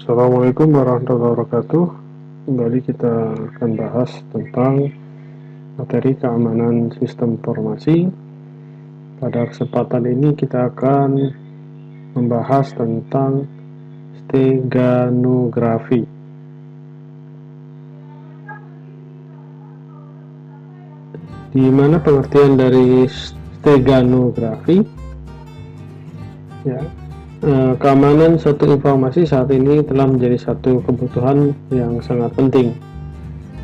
Assalamualaikum warahmatullahi wabarakatuh. Kembali kita akan bahas tentang materi keamanan sistem informasi. Pada kesempatan ini kita akan membahas tentang steganografi. Di mana pengertian dari steganografi? Ya, keamanan suatu informasi saat ini telah menjadi satu kebutuhan yang sangat penting.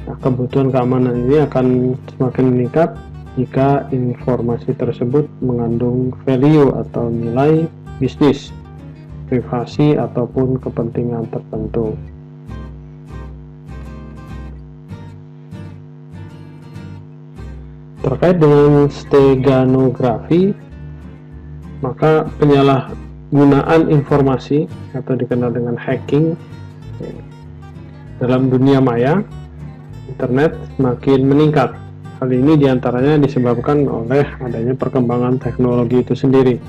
Nah, kebutuhan keamanan ini akan semakin meningkat jika informasi tersebut mengandung value atau nilai bisnis, privasi, ataupun kepentingan tertentu. Terkait dengan steganografi, maka penyalahgunaan informasi atau dikenal dengan hacking dalam dunia maya internet semakin meningkat. Hal ini diantaranya disebabkan oleh adanya perkembangan teknologi itu sendiri,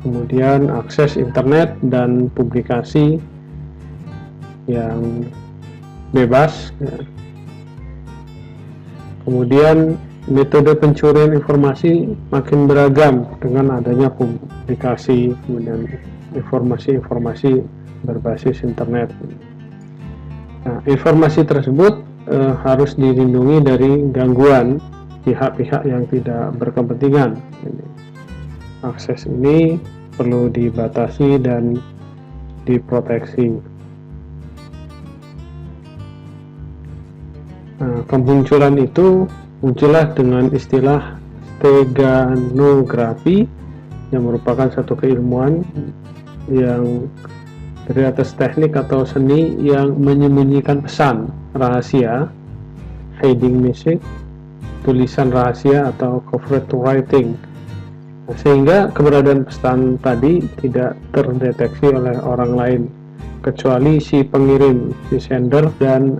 kemudian akses internet dan publikasi yang bebas, kemudian metode pencurian informasi makin beragam dengan adanya publikasi, kemudian informasi-informasi berbasis internet. Nah, informasi tersebut harus dilindungi dari gangguan pihak-pihak yang tidak berkepentingan. Akses ini perlu dibatasi dan diproteksi. Nah, kemunculan itu muncullah dengan istilah steganografi yang merupakan satu keilmuan yang dari atas teknik atau seni yang menyembunyikan pesan rahasia, hiding message, tulisan rahasia atau covert writing, sehingga keberadaan pesan tadi tidak terdeteksi oleh orang lain kecuali si pengirim, si sender, dan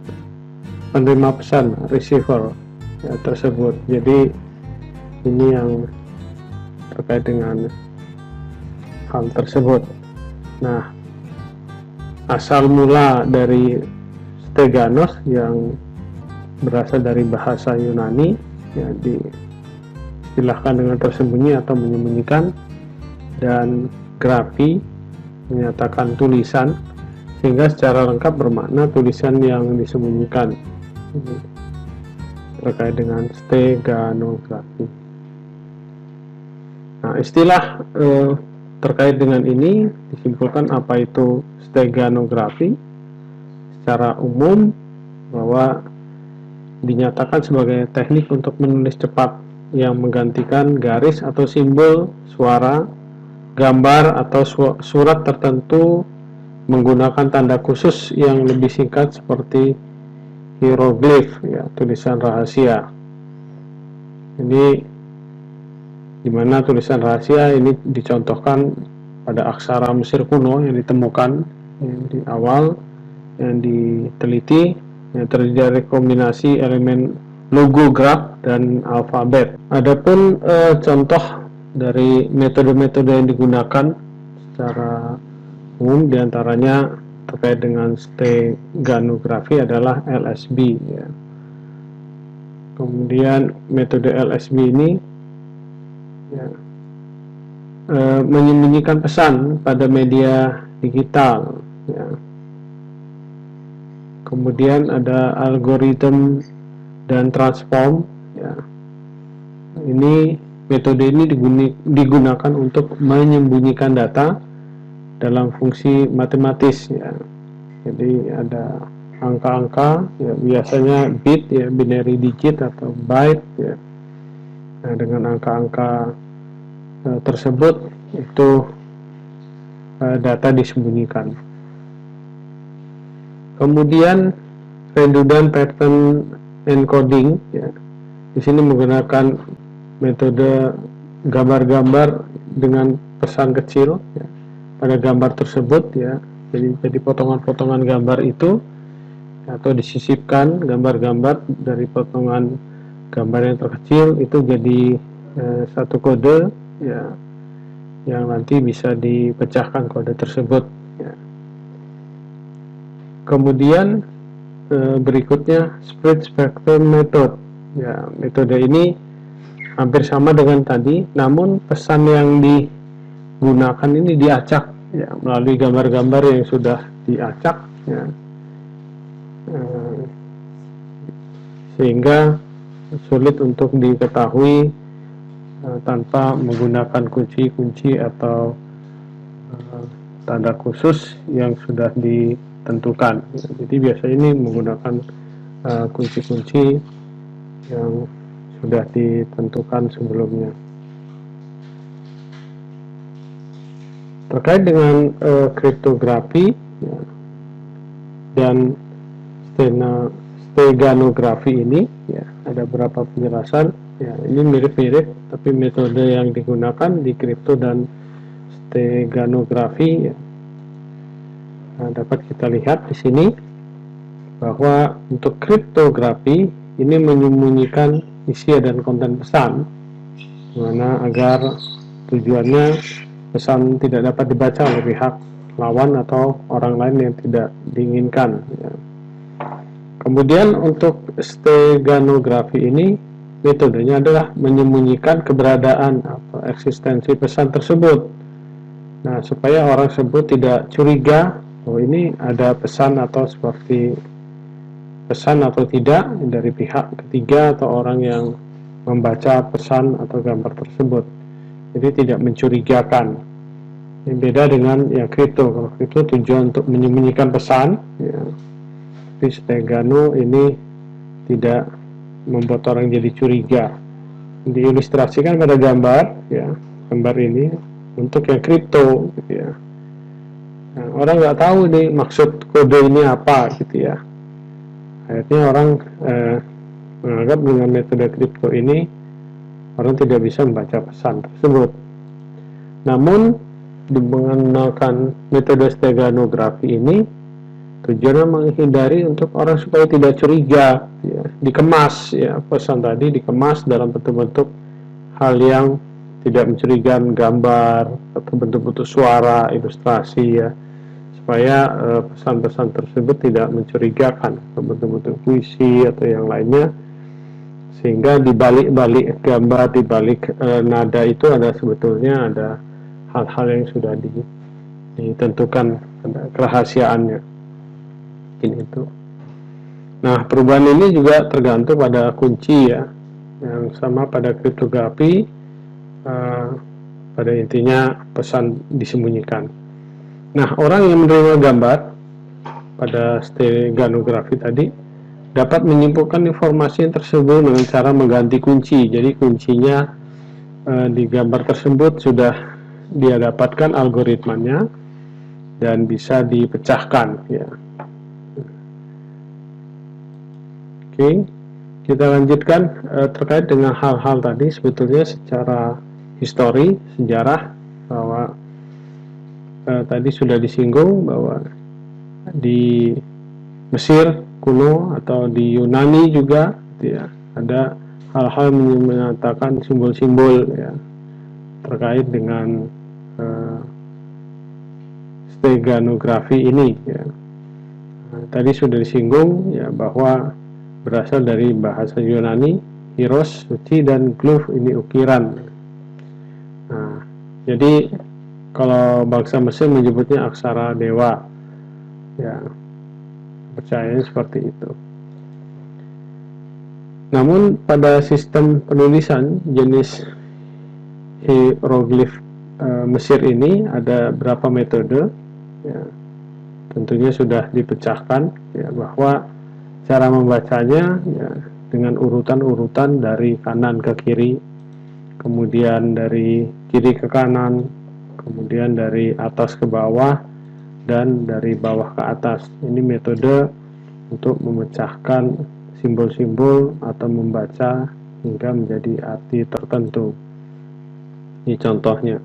penerima pesan, receiver tersebut. Jadi ini yang terkait dengan hal tersebut. Nah, asal mula dari steganos yang berasal dari bahasa Yunani, ya, diistilahkan dengan tersembunyi atau menyembunyikan, dan grafi menyatakan tulisan, sehingga secara lengkap bermakna tulisan yang disembunyikan. Terkait dengan steganografi. Nah, istilah terkait dengan ini disimpulkan apa itu steganografi. Secara umum bahwa dinyatakan sebagai teknik untuk menulis cepat yang menggantikan garis atau simbol, suara, gambar atau surat tertentu menggunakan tanda khusus yang lebih singkat seperti hieroglif, ya, tulisan rahasia. Ini dimana tulisan rahasia ini dicontohkan pada aksara Mesir kuno yang ditemukan di awal, yang diteliti, yang terdiri dari kombinasi elemen logograf dan alfabet. Adapun contoh dari metode-metode yang digunakan secara umum diantaranya terkait dengan steganografi adalah LSB, ya. Kemudian metode LSB ini, ya, menyembunyikan pesan pada media digital, ya. Kemudian ada algoritma dan transform, ya. Ini metode ini digunakan untuk menyembunyikan data dalam fungsi matematis, ya. Jadi ada angka-angka, ya, biasanya bit, ya, binary digit atau byte, ya. Nah, dengan angka-angka tersebut itu data disembunyikan. Kemudian redundant pattern encoding, ya. Di sini menggunakan metode gambar-gambar dengan pesan kecil, ya, pada gambar tersebut, ya. Jadi potongan-potongan gambar itu atau disisipkan gambar-gambar dari potongan gambar yang terkecil itu jadi satu kode, ya, yang nanti bisa dipecahkan kode tersebut, ya. kemudian berikutnya spread spectrum method. Ya, metode ini hampir sama dengan tadi, namun pesan yang digunakan ini diacak ya, melalui gambar-gambar yang sudah diacak ya, sehingga sulit untuk diketahui tanpa menggunakan kunci-kunci atau tanda khusus yang sudah ditentukan. Jadi biasa ini menggunakan kunci-kunci yang sudah ditentukan sebelumnya. Terkait dengan kriptografi ya, dan steganografi ini ya, ada beberapa penjelasan ya, ini mirip-mirip tapi metode yang digunakan di kripto dan steganografi ya. Nah, dapat kita lihat di sini bahwa untuk kriptografi ini menyembunyikan isi dan konten pesan, dimana agar tujuannya pesan tidak dapat dibaca oleh pihak lawan atau orang lain yang tidak diinginkan ya. Kemudian untuk steganografi ini metodenya adalah menyembunyikan keberadaan atau eksistensi pesan tersebut. Nah, supaya orang tersebut tidak curiga bahwa ini ada pesan atau seperti pesan atau tidak dari pihak ketiga atau orang yang membaca pesan atau gambar tersebut. Jadi tidak mencurigakan. Yang beda dengan yang kripto. Kalau kripto tujuan untuk menyembunyikan pesan ya. Tapi stegano ini tidak membuat orang jadi curiga. Diilustrasikan pada gambar ya, gambar ini untuk yang kripto gitu ya. Nah, orang nggak tahu nih maksud kode ini apa gitu ya. Akhirnya orang menganggap dengan metode kripto ini orang tidak bisa membaca pesan tersebut. Namun menggunakan metode steganografi ini tujuannya menghindari untuk orang supaya tidak curiga ya, dikemas ya, pesan tadi dikemas dalam bentuk-bentuk hal yang tidak mencurigakan, gambar atau bentuk-bentuk suara, ilustrasi ya, supaya pesan-pesan tersebut tidak mencurigakan, bentuk-bentuk puisi atau yang lainnya, sehingga di balik-balik gambar, di balik nada itu ada sebetulnya ada hal-hal yang sudah ditentukan kerahasiaannya. Ini itu. Nah, perubahan ini juga tergantung pada kunci ya, yang sama pada kriptografi. Pada intinya pesan disembunyikan. Nah, orang yang menerima gambar pada steganografi tadi dapat menyimpulkan informasi yang tersebut dengan cara mengganti kunci. Jadi kuncinya di gambar tersebut sudah dia dapatkan algoritmanya dan bisa dipecahkan ya. Oke, kita lanjutkan terkait dengan hal-hal tadi. Sebetulnya secara histori, sejarah, bahwa tadi sudah disinggung bahwa di Mesir kuno atau di Yunani juga ya, ada hal-hal yang menyatakan simbol-simbol ya, terkait dengan steganografi ini ya. Nah, tadi sudah disinggung ya bahwa berasal dari bahasa Yunani, hieros, suci, dan glyph ini ukiran. Nah, jadi kalau bangsa Mesir menyebutnya aksara dewa ya, percayanya seperti itu. Namun pada sistem penulisan jenis hieroglif Mesir ini ada berapa metode ya, tentunya sudah dipecahkan ya, bahwa cara membacanya ya, dengan urutan-urutan dari kanan ke kiri, kemudian dari kiri ke kanan, kemudian dari atas ke bawah, dan dari bawah ke atas. Ini metode untuk memecahkan simbol-simbol atau membaca hingga menjadi arti tertentu. Ini contohnya.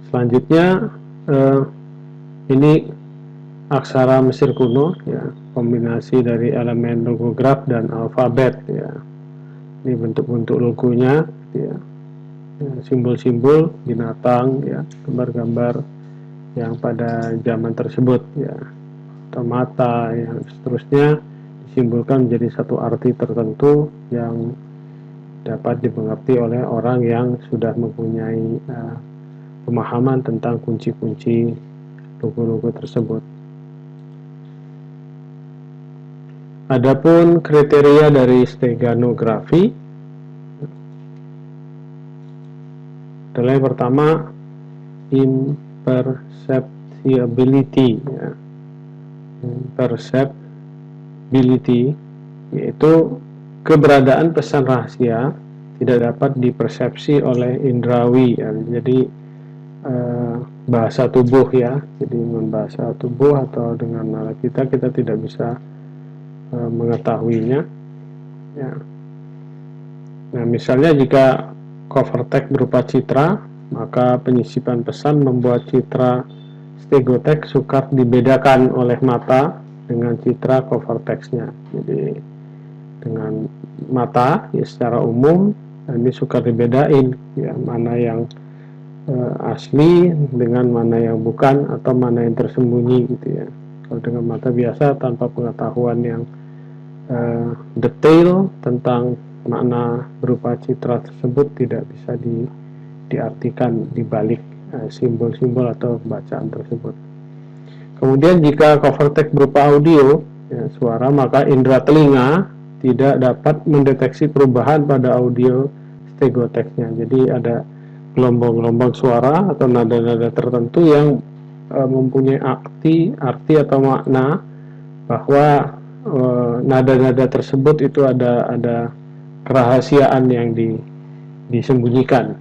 Selanjutnya ini aksara Mesir kuno ya, kombinasi dari elemen logograf dan alfabet ya. Ini bentuk-bentuk logonya ya, simbol-simbol binatang ya, gambar-gambar yang pada zaman tersebut ya, atau mata, yang seterusnya disimbolkan menjadi satu arti tertentu yang dapat dimengerti oleh orang yang sudah mempunyai pemahaman tentang kunci-kunci logo-logo tersebut. Adapun kriteria dari steganografi adalah yang pertama, imperceptibility, ya. Imperceptibility yaitu keberadaan pesan rahasia tidak dapat dipersepsi oleh indrawi, ya. Jadi bahasa tubuh, ya. Jadi dengan bahasa tubuh atau dengan nalar kita tidak bisa mengetahuinya, ya. Nah, misalnya jika cover text berupa citra, maka penyisipan pesan membuat citra stegotext sukar dibedakan oleh mata dengan citra cover textnya. Jadi dengan mata, ya, secara umum ini sukar dibedain, ya, mana yang asli dengan mana yang bukan atau mana yang tersembunyi, gitu ya. Kalau dengan mata biasa tanpa pengetahuan yang detail tentang makna berupa citra tersebut tidak bisa diartikan di balik simbol-simbol atau bacaan tersebut. Kemudian jika cover text berupa audio, ya, suara, maka indera telinga tidak dapat mendeteksi perubahan pada audio stegotextnya. Jadi ada gelombang-gelombang suara atau nada-nada tertentu yang mempunyai arti atau makna bahwa nada-nada tersebut itu ada kerahasiaan yang disembunyikan.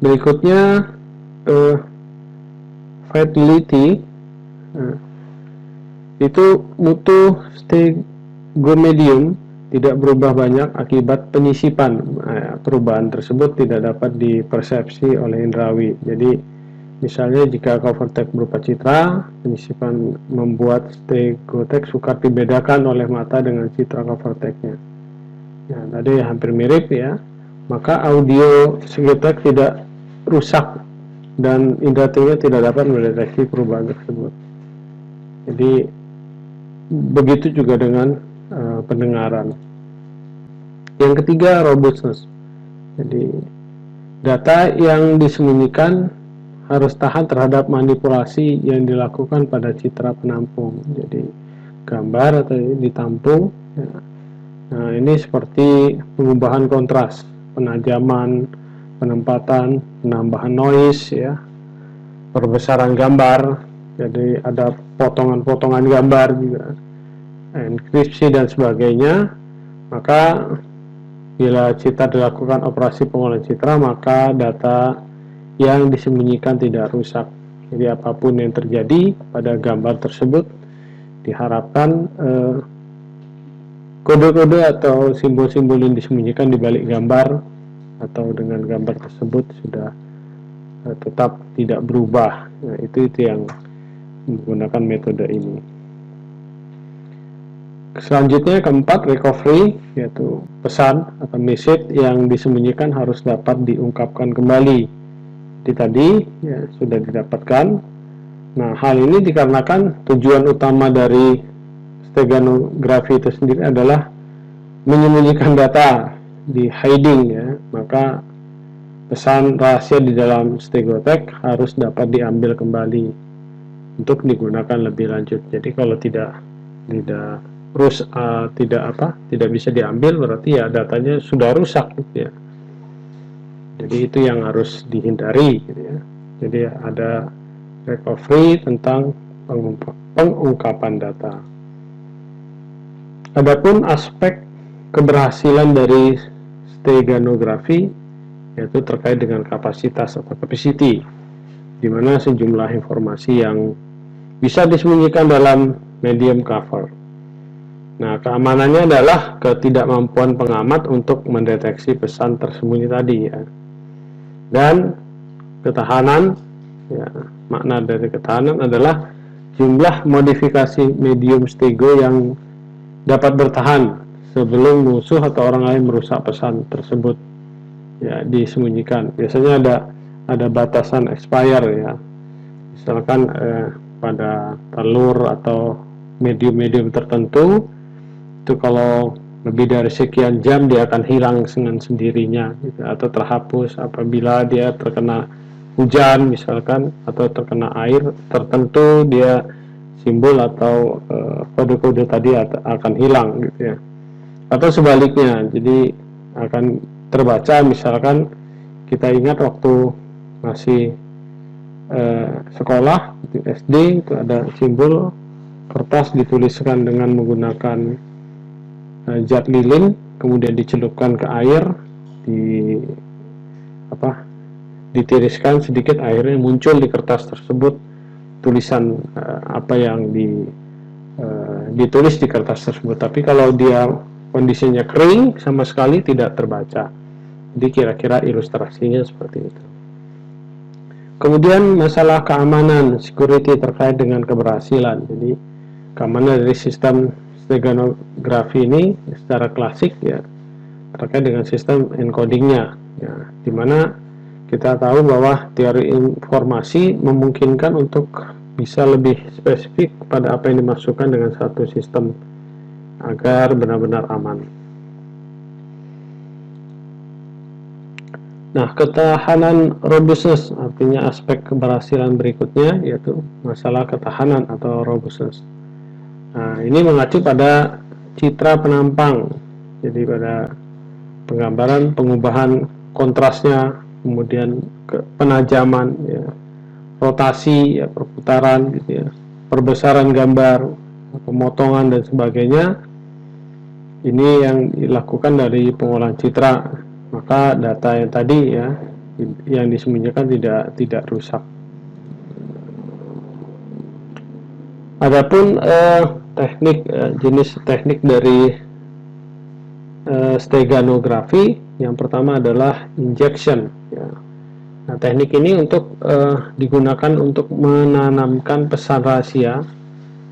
Berikutnya fidelity, itu mutu stegomedium tidak berubah banyak akibat penyisipan. Perubahan tersebut tidak dapat dipersepsi oleh indrawi. Jadi misalnya jika cover text berupa citra, penyisipan membuat stegotext sukar dibedakan oleh mata dengan citra cover textnya. Nah, tadi hampir mirip, ya. Maka audio stegotext tidak rusak dan indera telinga tidak dapat mendeteksi perubahan tersebut. Jadi begitu juga dengan pendengaran. Yang ketiga, robustness. Jadi data yang disembunyikan harus tahan terhadap manipulasi yang dilakukan pada citra penampung. Jadi gambar atau ditampung, ya. Nah, ini seperti pengubahan kontras, penajaman, penempatan, penambahan noise, ya, perbesaran gambar. Jadi ada potongan-potongan gambar juga, enkripsi dan sebagainya. Maka bila citra dilakukan operasi pengolahan citra, maka data yang disembunyikan tidak rusak. Jadi apapun yang terjadi pada gambar tersebut, diharapkan kode-kode atau simbol-simbol yang disembunyikan di balik gambar atau dengan gambar tersebut sudah tetap tidak berubah. Nah, itu yang menggunakan metode ini. Selanjutnya keempat, recovery, yaitu pesan atau message yang disembunyikan harus dapat diungkapkan kembali. Jadi tadi, ya, sudah didapatkan. Nah, hal ini dikarenakan tujuan utama dari steganografi itu sendiri adalah menyembunyikan data, di hiding, ya. Maka pesan rahasia di dalam stegotext harus dapat diambil kembali untuk digunakan lebih lanjut. Jadi kalau tidak bisa diambil, berarti ya datanya sudah rusak, gitu ya. Jadi itu yang harus dihindari, gitu ya. Jadi ada recovery tentang pengungkapan data. Adapun aspek keberhasilan dari steganografi yaitu terkait dengan kapasitas atau capacity, di mana sejumlah informasi yang bisa disembunyikan dalam medium cover. Nah, keamanannya adalah ketidakmampuan pengamat untuk mendeteksi pesan tersembunyi tadi, ya. Dan ketahanan, ya, makna dari ketahanan adalah jumlah modifikasi medium stego yang dapat bertahan sebelum musuh atau orang lain merusak pesan tersebut, ya, disembunyikan. Biasanya ada batasan expire, ya. misalkan pada telur atau medium-medium tertentu, itu kalau lebih dari sekian jam dia akan hilang dengan sendirinya gitu, atau terhapus apabila dia terkena hujan misalkan, atau terkena air tertentu, dia simbol atau kode-kode tadi akan hilang gitu ya. Atau sebaliknya, jadi akan terbaca, misalkan kita ingat waktu masih sekolah di SD, itu ada simbol kertas dituliskan dengan menggunakan zat lilin, kemudian dicelupkan ke air, ditiriskan sedikit, airnya muncul di kertas tersebut tulisan apa yang ditulis di kertas tersebut. Tapi kalau dia kondisinya kering sama sekali tidak terbaca. Jadi kira-kira ilustrasinya seperti itu. Kemudian masalah keamanan, security terkait dengan keberhasilan. Jadi keamanan dari sistem steganografi ini secara klasik ya terkait dengan sistem encodingnya, ya, dimana kita tahu bahwa teori informasi memungkinkan untuk bisa lebih spesifik pada apa yang dimasukkan dengan satu sistem agar benar-benar aman. Nah, ketahanan robustness artinya aspek keberhasilan berikutnya, yaitu masalah ketahanan atau robustness. Nah, ini mengacu pada citra penampang, jadi pada penggambaran, pengubahan kontrasnya, kemudian penajaman, ya, rotasi, ya, perputaran, gitu ya, perbesaran gambar, pemotongan dan sebagainya. Ini yang dilakukan dari pengolahan citra. Maka data yang tadi ya yang disembunyikan tidak rusak. Adapun jenis teknik dari steganografi, yang pertama adalah injection. Ya. Nah, teknik ini untuk digunakan untuk menanamkan pesan rahasia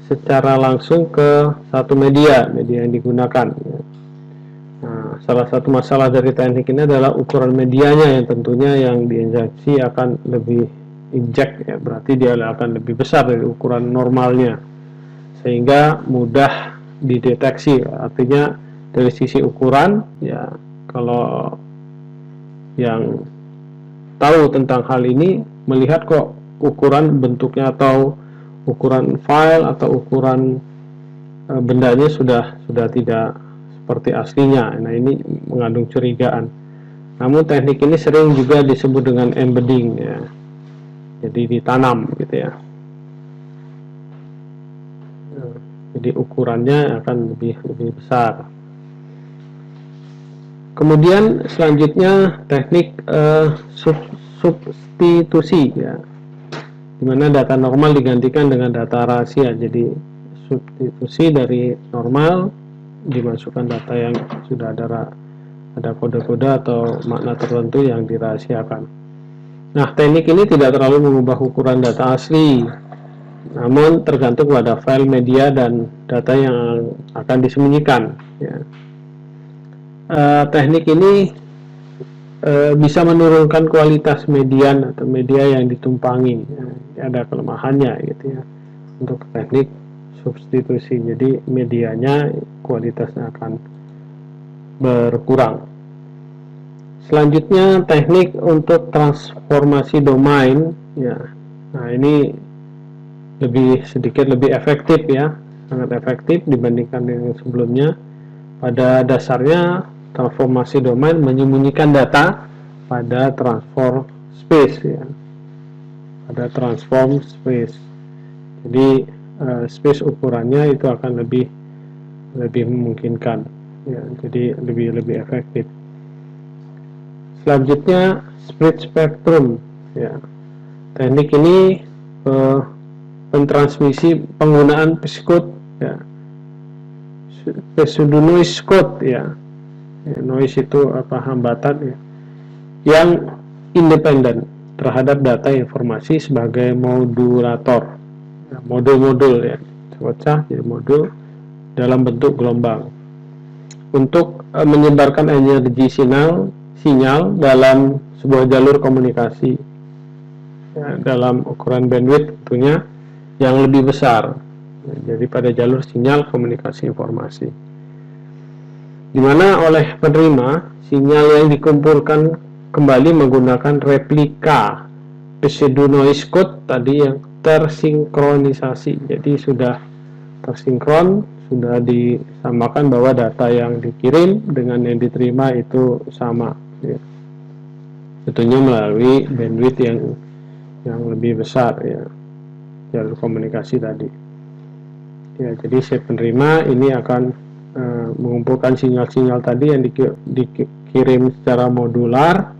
secara langsung ke satu media yang digunakan. Ya. Nah, salah satu masalah dari teknik ini adalah ukuran medianya yang tentunya yang diinjeksi akan lebih injek, ya, berarti dia akan lebih besar dari ukuran normalnya sehingga mudah dideteksi. Artinya dari sisi ukuran, ya, kalau yang tahu tentang hal ini melihat kok ukuran bentuknya atau ukuran file atau ukuran bendanya sudah tidak seperti aslinya. Nah, ini mengandung curigaan. Namun teknik ini sering juga disebut dengan embedding, ya. Jadi ditanam gitu ya. Jadi ukurannya akan lebih besar. Kemudian selanjutnya teknik substitusi, ya, dimana data normal digantikan dengan data rahasia. Jadi substitusi dari normal dimasukkan data yang sudah ada kode-kode atau makna tertentu yang dirahasiakan. Nah, teknik ini tidak terlalu mengubah ukuran data asli, namun tergantung pada file media dan data yang akan disembunyikan, ya. Teknik ini bisa menurunkan kualitas median atau media yang ditumpangi, ya, ada kelemahannya gitu ya untuk teknik substitusi. Jadi medianya kualitasnya akan berkurang. Selanjutnya teknik untuk transformasi domain, ya. Nah, ini sedikit lebih efektif, ya, sangat efektif dibandingkan dengan sebelumnya. Pada dasarnya transformasi domain menyembunyikan data pada transform space, ya, pada transform space. Jadi space ukurannya itu akan lebih memungkinkan, ya, jadi lebih efektif. Selanjutnya split spectrum, ya. Teknik ini pentransmisi penggunaan pseudo, ya, pseudo noise code, ya. Noise itu hambatan, ya, yang independen terhadap data informasi sebagai modulator, ya, modul-modul, ya, pecah jadi modul dalam bentuk gelombang untuk menyebarkan energi sinyal dalam sebuah jalur komunikasi. ya, dalam ukuran bandwidth tentunya yang lebih besar. Jadi pada jalur sinyal komunikasi informasi, di mana oleh penerima sinyal yang dikumpulkan kembali menggunakan replika pseudo noise code tadi yang tersinkronisasi. Jadi sudah tersinkron, sudah disamakan bahwa data yang dikirim dengan yang diterima itu sama, ya. Tentunya melalui bandwidth yang lebih besar, ya, jalur komunikasi tadi. Ya, jadi si penerima ini akan mengumpulkan sinyal-sinyal tadi yang dikirim secara modular.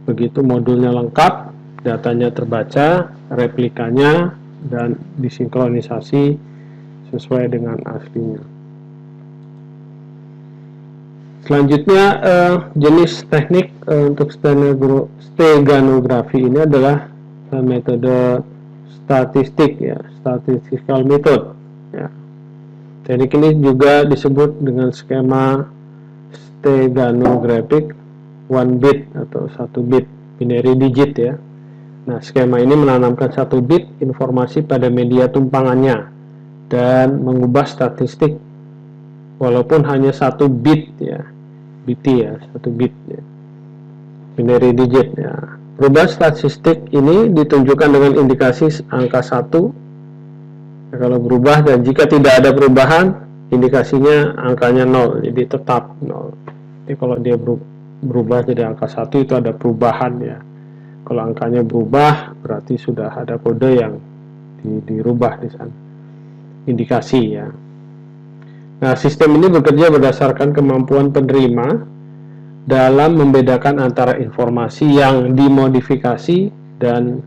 Begitu modulnya lengkap, datanya terbaca, replikanya, dan disinkronisasi sesuai dengan aslinya. Selanjutnya, jenis teknik untuk steganografi ini adalah metode statistik, ya, statistical method, ya. Teknik ini juga disebut dengan skema steganographic one bit atau 1 bit binary digit, ya. Nah, skema ini menanamkan 1 bit informasi pada media tumpangannya dan mengubah statistik walaupun hanya 1 bit, ya, BT, ya, 1 bit, ya, binary digit, ya. Perubahan statistik ini ditunjukkan dengan indikasi angka 1. Ya, kalau berubah, dan jika tidak ada perubahan, indikasinya angkanya 0, jadi tetap 0. Jadi kalau dia berubah jadi angka 1 itu ada perubahan, ya. Kalau angkanya berubah berarti sudah ada kode yang dirubah di sana, indikasi, ya. Nah, sistem ini bekerja berdasarkan kemampuan penerima dalam membedakan antara informasi yang dimodifikasi dan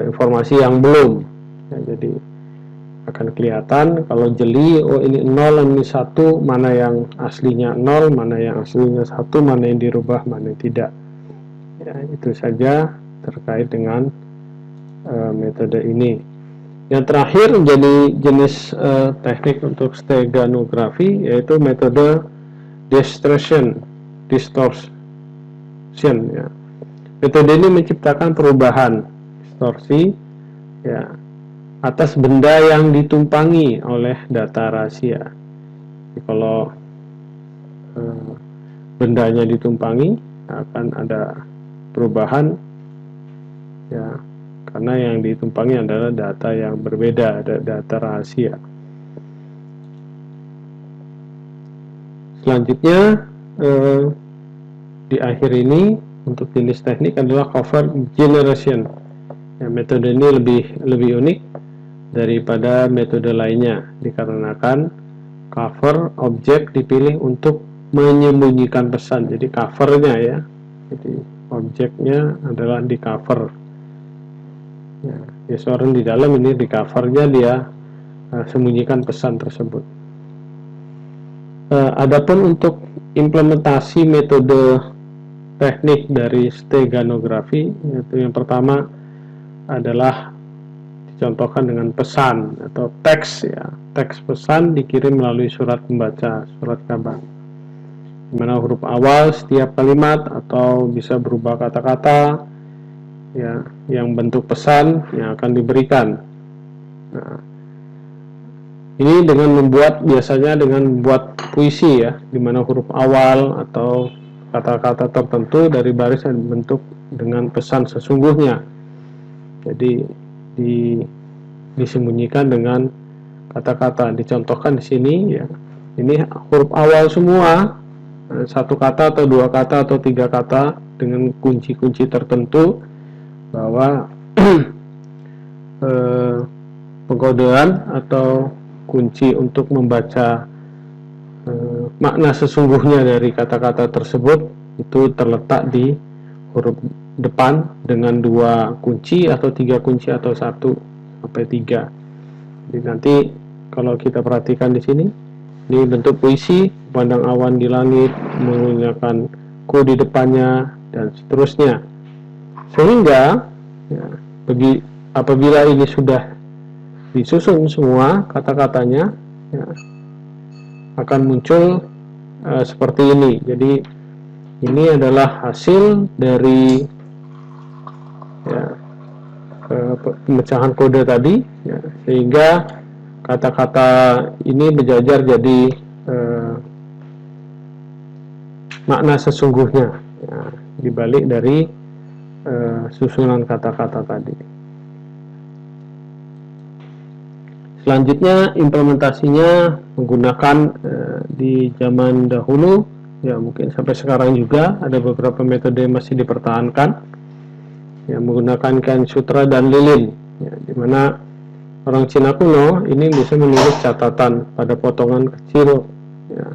informasi yang belum. Ya, jadi akan kelihatan kalau jeli, oh ini 0, ini 1, mana yang aslinya 0, mana yang aslinya 1, mana yang dirubah, mana yang tidak. Ya, itu saja terkait dengan metode ini. Yang terakhir menjadi jenis teknik untuk steganografi, yaitu metode distortion, ya. Metode ini menciptakan perubahan distorsi, ya, atas benda yang ditumpangi oleh data rahasia. Jadi kalau bendanya ditumpangi akan ada perubahan, ya, karena yang ditumpangi adalah data yang berbeda, data rahasia. Selanjutnya, di akhir ini untuk jenis teknik adalah cover generation. Ya, metode ini lebih unik daripada metode lainnya dikarenakan cover objek dipilih untuk menyembunyikan pesan. Jadi covernya, ya, jadi objeknya adalah di cover. Ya, seorang di dalam, ini di covernya dia sembunyikan pesan tersebut. Adapun untuk implementasi metode teknik dari steganografi, yaitu yang pertama adalah dicontohkan dengan pesan atau teks, ya. Teks pesan dikirim melalui surat pembaca, surat kabar, di mana huruf awal setiap kalimat atau bisa berubah kata-kata, ya, yang bentuk pesan yang akan diberikan. Nah, ini biasanya dengan membuat puisi, ya, di mana huruf awal atau kata-kata tertentu dari baris yang dibentuk dengan pesan sesungguhnya. Jadi disembunyikan dengan kata-kata. Dicontohkan di sini, ya. Ini huruf awal semua, 1 kata atau 2 kata atau 3 kata dengan kunci-kunci tertentu, bahwa pengkodean atau kunci untuk membaca makna sesungguhnya dari kata-kata tersebut itu terletak di huruf depan dengan 2 kunci atau 3 kunci atau 1 sampai 3. Jadi nanti kalau kita perhatikan di sini, ini bentuk puisi, pandang awan di langit menggunakan ku di depannya dan seterusnya. Sehingga, ya, apabila ini sudah disusun semua kata-katanya, ya, akan muncul seperti ini. Jadi ini adalah hasil dari, ya, pemecahan kode tadi, ya, sehingga kata-kata ini berjajar jadi makna sesungguhnya, ya, dibalik dari susunan kata-kata tadi. Selanjutnya implementasinya menggunakan di zaman dahulu, ya mungkin sampai sekarang juga ada beberapa metode yang masih dipertahankan, ya, menggunakan kain sutra dan lilin, ya, dimana orang Cina kuno ini bisa menulis catatan pada potongan kecil, ya,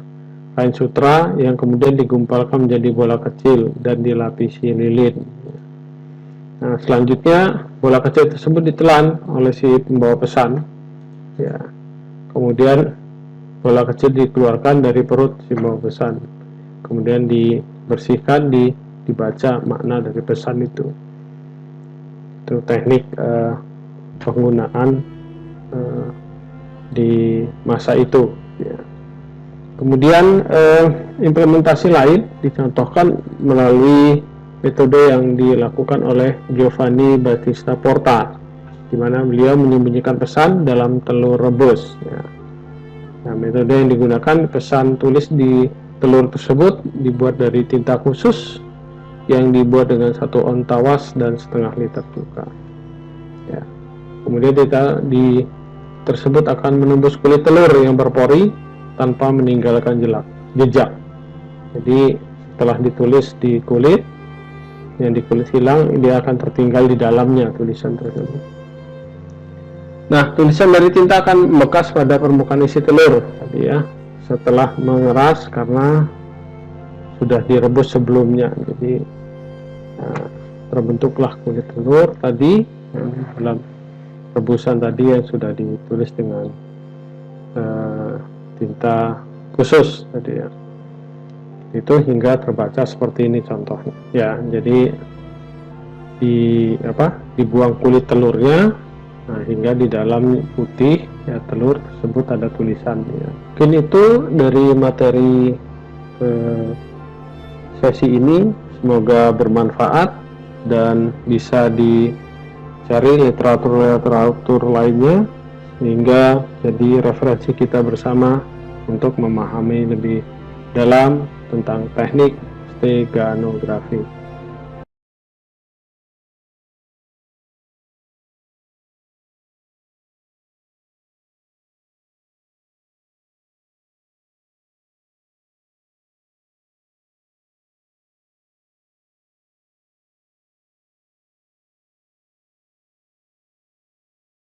kain sutra yang kemudian digumpalkan menjadi bola kecil dan dilapisi lilin. Nah, selanjutnya bola kecil tersebut ditelan oleh si pembawa pesan, ya, kemudian bola kecil dikeluarkan dari perut si pembawa pesan, kemudian dibersihkan, dibaca makna dari pesan itu. Itu teknik penggunaan di masa itu, ya. Kemudian implementasi lain dicontohkan melalui metode yang dilakukan oleh Giovanni Battista Porta, di mana beliau menyembunyikan pesan dalam telur rebus, ya. Nah, metode yang digunakan, pesan tulis di telur tersebut dibuat dari tinta khusus yang dibuat dengan 1 on tawas dan setengah liter cuka, ya. Kemudian tinta tersebut akan menembus kulit telur yang berpori tanpa meninggalkan jejak. Jadi setelah ditulis di kulit, yang di kulit hilang, dia akan tertinggal di dalamnya tulisan tersebut. Nah, tulisan dari tinta akan membekas pada permukaan isi telur tadi, ya, setelah mengeras karena sudah direbus sebelumnya. Jadi terbentuklah kulit telur tadi yang dalam rebusan tadi yang sudah ditulis dengan tinta khusus tadi, ya. Itu hingga terbaca seperti ini contohnya, ya. Jadi dibuang kulit telurnya, nah, hingga di dalam putih, ya, telur tersebut ada tulisannya. Mungkin itu dari materi sesi ini, semoga bermanfaat dan bisa dicari literatur lainnya sehingga jadi referensi kita bersama untuk memahami lebih dalam tentang teknik steganografi.